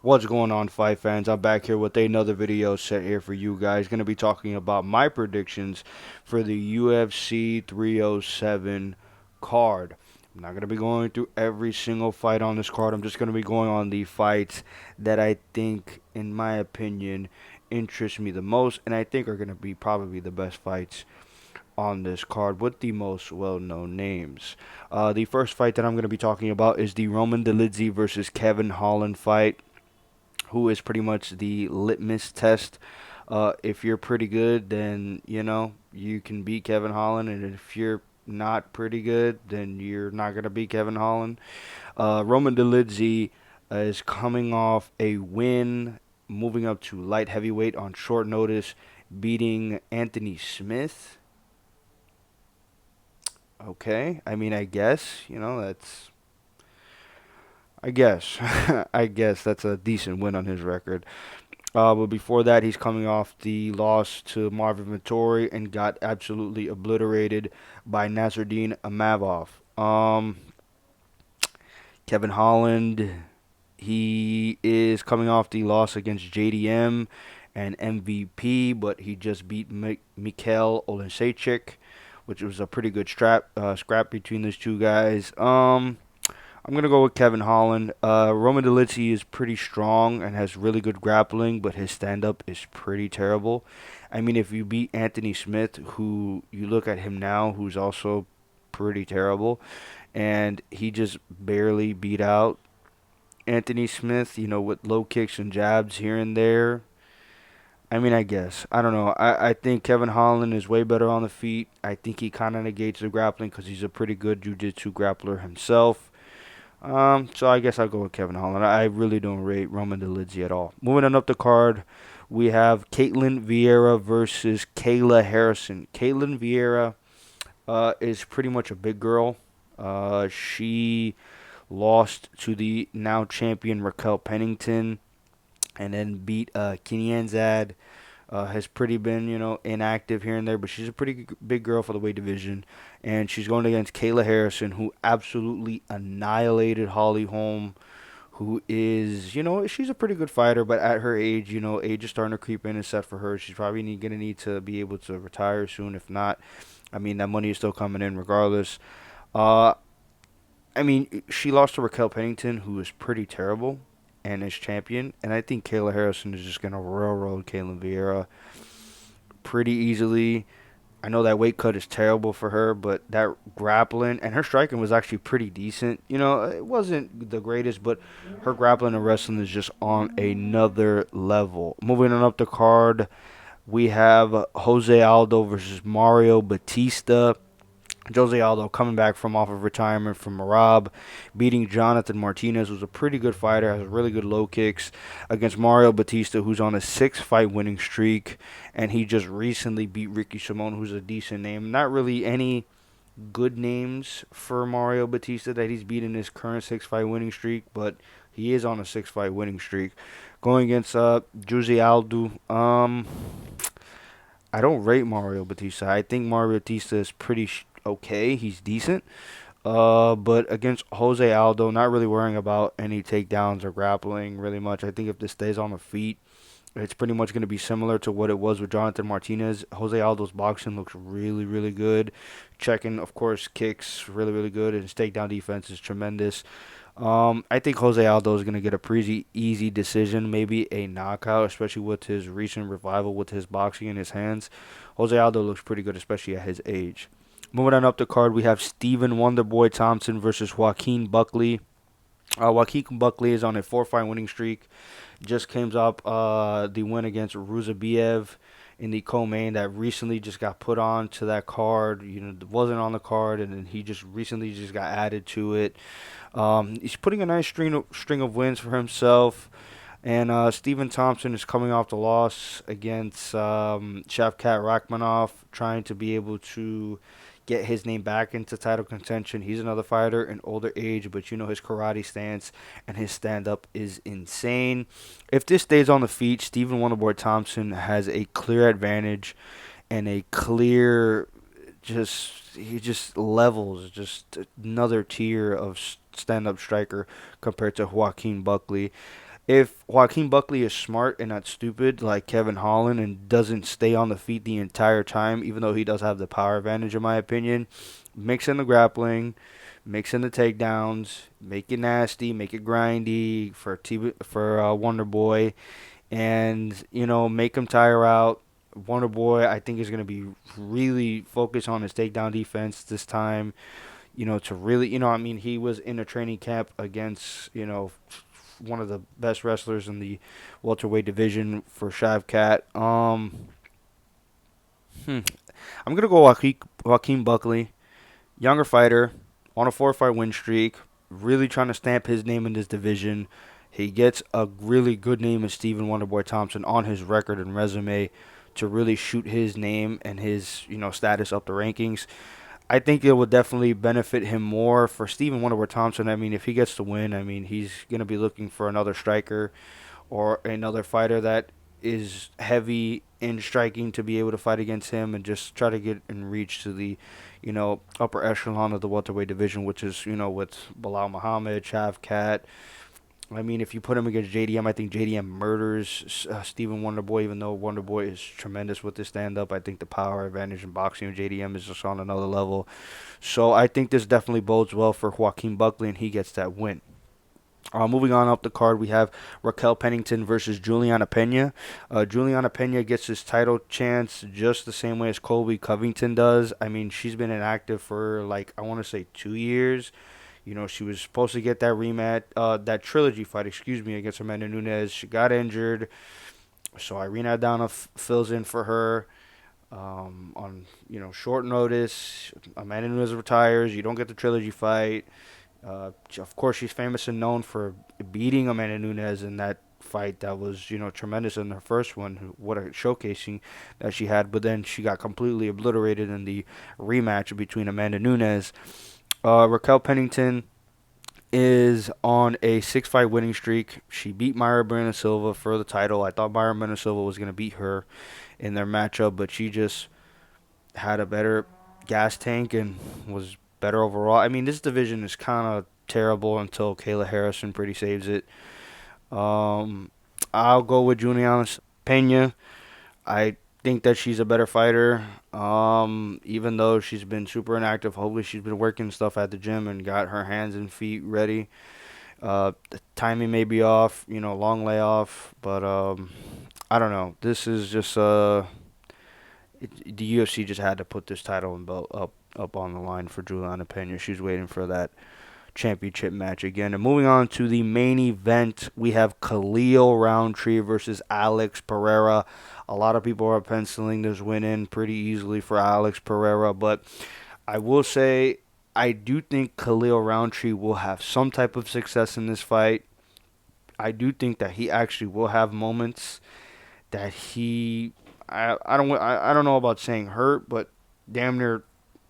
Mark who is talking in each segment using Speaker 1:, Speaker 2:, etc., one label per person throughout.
Speaker 1: What's going on, fight fans? I'm back here with another video set here for you guys. Going to be talking about my predictions for the UFC 307 card. I'm not going to be going through every single fight on this card. I'm just going to be going on the fights that I think, in my opinion, interest me the most, and I think are going to be probably the best fights on this card with the most well-known names. The first fight that I'm going to be talking about is the Roman Dolidze versus Kevin Holland fight, who is pretty much the litmus test. If you're pretty good, then you can beat Kevin Holland, and if you're not pretty good, then you're not gonna beat Kevin Holland. Roman Dolidze is coming off a win, moving up to light heavyweight on short notice, beating Anthony Smith. Okay, I mean, I guess that's. I guess, I guess that's a decent win on his record. But before that, he's coming off the loss to Marvin Vettori and got absolutely obliterated by Nasruddin Amavov. Kevin Holland, he is coming off the loss against JDM and MVP, but he just beat Mikhail Oleksiejczuk, which was a pretty good scrap between those two guys. I'm gonna go with Kevin Holland. Roman Dolidze is pretty strong and has really good grappling, but his stand-up is pretty terrible. I mean, if you beat Anthony Smith, who you look at him now, who's also pretty terrible, and he just barely beat out Anthony Smith, with low kicks and jabs here and there. I mean, I guess. I don't know. I think Kevin Holland is way better on the feet. I think he kind of negates the grappling because he's a pretty good jiu-jitsu grappler himself. So I guess I'll go with Kevin Holland. I really don't rate Roman Dolidze at all. Moving on up the card, we have Caitlin Vieira versus Kayla Harrison. Caitlin Vieira is pretty much a big girl. She lost to the now champion Raquel Pennington and then beat Kinyanzad. Has pretty been, inactive here and there, but she's a pretty big girl for the weight division. And she's going against Kayla Harrison, who absolutely annihilated Holly Holm, who is, she's a pretty good fighter, but at her age, age is starting to creep in and set for her. She's probably going to need to be able to retire soon. If not, I mean, that money is still coming in regardless. Uh, I mean, she lost to Raquel Pennington, who is pretty terrible and is champion. And I think Kayla Harrison is just going to railroad Caitlin Vieira pretty easily. I know that weight cut is terrible for her, but that grappling and her striking was actually pretty decent. It wasn't the greatest, but her grappling and wrestling is just on another level. Moving on up the card, we have Jose Aldo versus Mario Batista. Jose Aldo coming back from off of retirement from Marab, beating Jonathan Martinez, who's a pretty good fighter, has really good low kicks, against Mario Batista, who's on a 6-fight winning streak, and he just recently beat Ricky Simon, who's a decent name. Not really any good names for Mario Batista that he's beaten his current 6-fight winning streak, but he is on a 6-fight winning streak. Going against Jose Aldo, I don't rate Mario Batista. I think Mario Batista is pretty okay. He's decent. But against Jose Aldo, not really worrying about any takedowns or grappling really much. I think if this stays on the feet, it's pretty much going to be similar to what it was with Jonathan Martinez. Jose Aldo's boxing looks really, really good. Checking, of course, kicks really, really good. And his takedown defense is tremendous. I think Jose Aldo is going to get a pretty easy decision, maybe a knockout, especially with his recent revival with his boxing in his hands. Jose Aldo looks pretty good, especially at his age. Moving on up the card, we have Stephen Wonderboy Thompson versus Joaquin Buckley. Joaquin Buckley is on a 4-fight winning streak. Just came up the win against Ruzabiev in the co-main that recently just got put on to that card. Wasn't on the card, and then he just recently just got added to it. He's putting a nice string of wins for himself. And Stephen Thompson is coming off the loss against Shavkat Rakhmonov, trying to be able to get his name back into title contention. He's another fighter in older age, but his karate stance and his stand-up is insane. If this stays on the feet, Stephen Wonderboy Thompson has a clear advantage and a clear he just levels just another tier of stand-up striker compared to Joaquin Buckley. If Joaquin Buckley is smart and not stupid like Kevin Holland and doesn't stay on the feet the entire time, even though he does have the power advantage, in my opinion, mix in the grappling, mix in the takedowns, make it nasty, make it grindy for Wonder Boy, and make him tire out. Wonder Boy, I think, is going to be really focused on his takedown defense this time. To really, I mean, he was in a training camp against, one of the best wrestlers in the welterweight division for Shavkat. I'm gonna go Joaquin Buckley, younger fighter, on a 4-fight win streak, really trying to stamp his name in this division. He gets a really good name in Stephen Wonderboy Thompson on his record and resume to really shoot his name and his status up the rankings. I think it would definitely benefit him more for Stephen Wonderboy Thompson. I mean, if he gets the win, I mean, he's going to be looking for another striker or another fighter that is heavy in striking to be able to fight against him and just try to get and reach to the, upper echelon of the welterweight division, which is, with Bilal Muhammad, Shavkat. I mean, if you put him against JDM, I think JDM murders Stephen Wonderboy, even though Wonderboy is tremendous with his stand up. I think the power advantage in boxing of JDM is just on another level. So I think this definitely bodes well for Joaquin Buckley, and he gets that win. Moving on up the card, we have Raquel Pennington versus Juliana Pena. Juliana Pena gets his title chance just the same way as Colby Covington does. I mean, she's been inactive for, like, I want to say 2 years. She was supposed to get that rematch, that trilogy fight, excuse me, against Amanda Nunes. She got injured, so Irina Aldana fills in for her on short notice. Amanda Nunes retires. You don't get the trilogy fight. Of course, she's famous and known for beating Amanda Nunes in that fight that was tremendous in her first one. What a showcasing that she had, but then she got completely obliterated in the rematch between Amanda Nunes. Raquel Pennington is on a 6-fight winning streak. She beat Mayra Bueno Silva for the title. I thought Mayra Bueno Silva was going to beat her in their matchup, but she just had a better gas tank and was better overall. I mean, this division is kind of terrible until Kayla Harrison pretty saves it. I'll go with Juliana Pena. I think that she's a better fighter. Even though she's been super inactive, hopefully she's been working stuff at the gym and got her hands and feet ready. The timing may be off, long layoff, but I don't know. This is just the UFC just had to put this title and belt up on the line for Juliana Pena. She's waiting for that championship match again. And moving on to the main event, we have Khalil Roundtree versus Alex Pereira. A lot of people are penciling this win in pretty easily for Alex Pereira, but I will say I do think Khalil Roundtree will have some type of success in this fight. I do think that he actually will have moments that I don't know about saying hurt, but damn near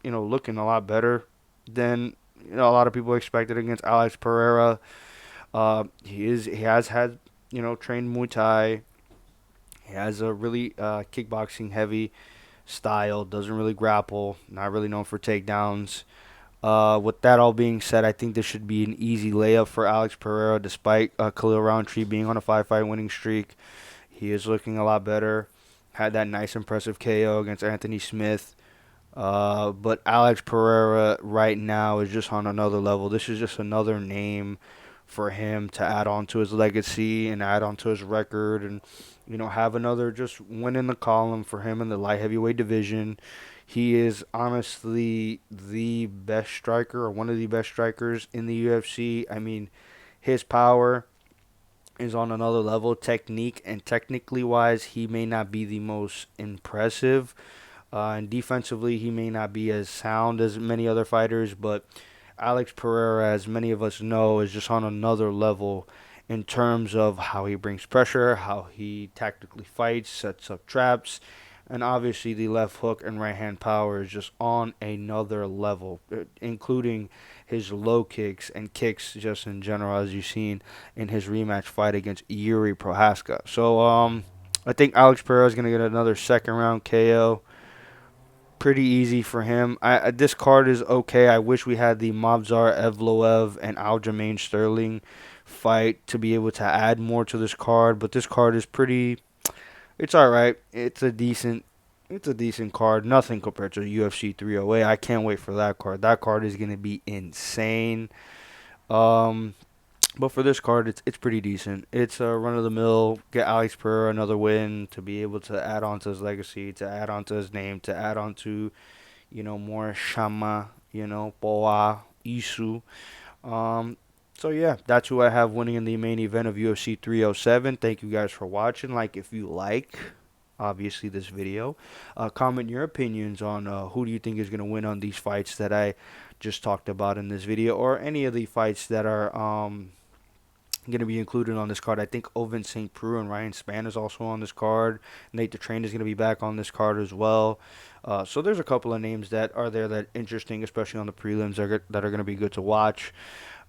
Speaker 1: looking a lot better than a lot of people expected against Alex Pereira. He has had trained Muay Thai. He has a really kickboxing heavy style. Doesn't really grapple. Not really known for takedowns. With that all being said, I think this should be an easy layup for Alex Pereira, despite Khalil Roundtree being on a 5-fight winning streak. He is looking a lot better. Had that nice, impressive KO against Anthony Smith. But Alex Pereira right now is just on another level. This is just another name for him to add on to his legacy and add on to his record and, have another just win in the column for him in the light heavyweight division. He is honestly the best striker or one of the best strikers in the UFC. I mean, his power is on another level. Technique and technically wise, he may not be the most impressive. And defensively, he may not be as sound as many other fighters, but Alex Pereira, as many of us know, is just on another level in terms of how he brings pressure, how he tactically fights, sets up traps, and obviously the left hook and right hand power is just on another level, including his low kicks and kicks just in general, as you've seen in his rematch fight against Yuri Prohaska. So I think Alex Pereira is going to get another second round KO. Pretty easy for him. This card is okay. I wish we had the Mavzar Evloev and Aljamain Sterling fight to be able to add more to this card. But this card is pretty. It's all right. It's a decent card. Nothing compared to UFC 308. I can't wait for that card. That card is gonna be insane. Um, but for this card, it's pretty decent. It's a run of the mill. Get Alex Pereira another win to be able to add on to his legacy, to add on to his name, to add on to more Shama, Boa, Isu. Um, so yeah, that's who I have winning in the main event of UFC 307. Thank you guys for watching. Like if you like, obviously this video. Comment your opinions on who do you think is gonna win on these fights that I just talked about in this video, or any of the fights that are going to be included on this card. I think Ovince St. Preux and Ryan Spann is also on this card. Nate the Train is going to be back on this card as well. So there's a couple of names that are there that are interesting, especially on the prelims that are going to be good to watch.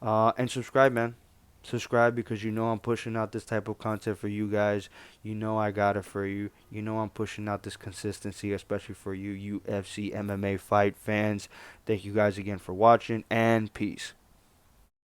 Speaker 1: And subscribe, man. Subscribe because I'm pushing out this type of content for you guys. I got it for you. I'm pushing out this consistency, especially for you UFC MMA fight fans. Thank you guys again for watching, and peace.